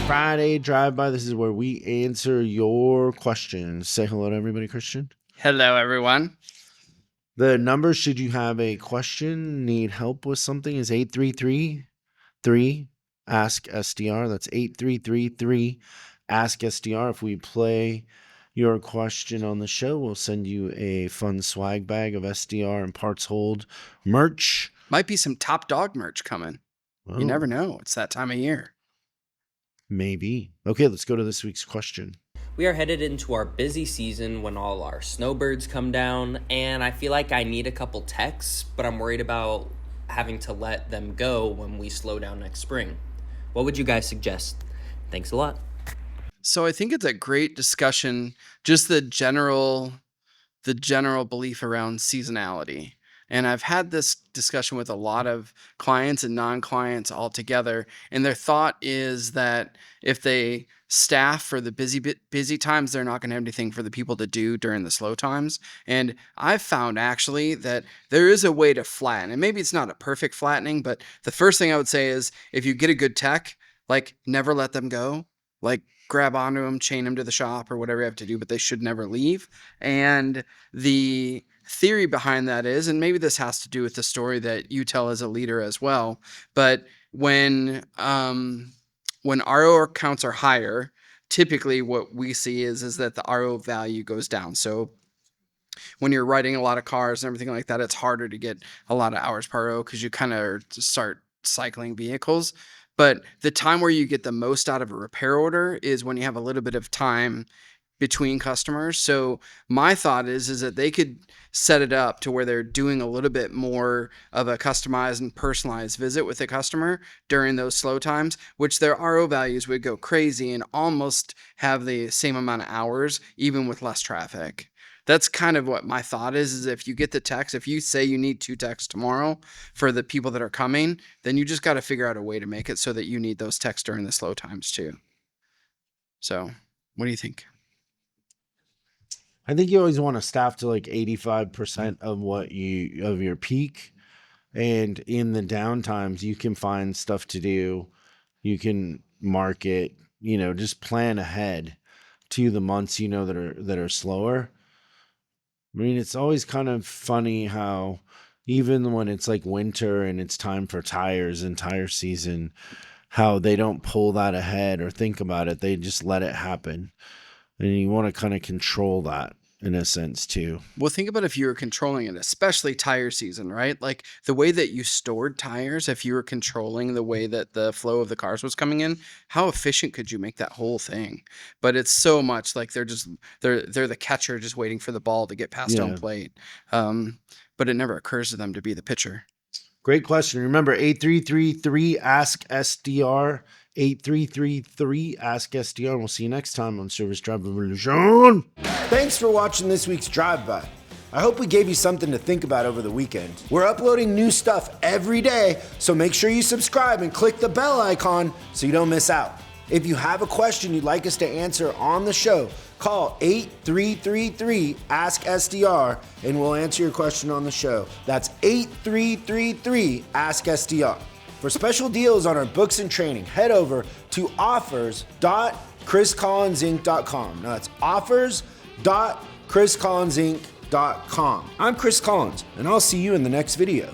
Friday Drive-By. This is where we answer your questions. Say hello to everybody, Christian. Hello, everyone. The number, should you have a question, need help with something, is 833-3-ASK-SDR. That's 833-3-ASK-SDR. If we play your question on the show, we'll send you a fun swag bag of SDR and Parts Hold merch. Might be some Top Dog merch coming. Oh, You never know. It's that time of year. maybe. Okay, let's go to this week's question. We are headed into our busy season when all our snowbirds come down, and I feel like I need a couple techs, but I'm worried about having to let them go when we slow down next spring. What would you guys suggest? Thanks a lot. So I think it's a great discussion, just the general belief around seasonality. And I've had this discussion with a lot of clients and non-clients all together. And their thought is that if they staff for the busy times, they're not going to have anything for the people to do during the slow times. And I've found actually that there is a way to flatten. And maybe it's not a perfect flattening, but the first thing I would say is if you get a good tech, like never let them go. Like grab onto them, chain them to the shop or whatever you have to do, but they should never leave. And the theory behind that is, and maybe this has to do with the story that you tell as a leader as well, but when RO counts are higher, typically what we see is that the RO value goes down. So when you're writing a lot of cars and everything like that, it's harder to get a lot of hours per RO because you kind of start cycling vehicles. But the time where you get the most out of a repair order is when you have a little bit of time between customers. So my thought is that they could set it up to where they're doing a little bit more of a customized and personalized visit with the customer during those slow times, which their RO values would go crazy and almost have the same amount of hours, even with less traffic. That's kind of what my thought is if you get the techs, if you say you need 2 techs tomorrow for the people that are coming, then you just got to figure out a way to make it so that you need those techs during the slow times too. So what do you think? I think you always want to staff to like 85% of of your peak. And in the downtimes, you can find stuff to do. You can market, just plan ahead to the months, that are slower. I mean, it's always kind of funny how even when it's like winter and it's time for tires and tire season, how they don't pull that ahead or think about it. They just let it happen. And you want to kind of control that in a sense too. Well, think about if you were controlling it, especially tire season, right? Like the way that you stored tires, if you were controlling the way that the flow of the cars was coming in, how efficient could you make that whole thing? But it's so much like they're the catcher just waiting for the ball to get past home plate. But it never occurs to them to be the pitcher. Great question. Remember, 833-3-ASK-SDR. 833-3-ASK-SDR. We'll see you next time on Service Drive Revolution. Thanks for watching this week's Drive-By. I hope we gave you something to think about over the weekend. We're uploading new stuff every day, so make sure you subscribe and click the bell icon so you don't miss out. If you have a question you'd like us to answer on the show, call 8333-ASK-SDR and we'll answer your question on the show. That's 8333-ASK-SDR. For special deals on our books and training, head over to offers.chriscollinsinc.com. Now that's offers.chriscollinsinc.com. I'm Chris Collins, and I'll see you in the next video.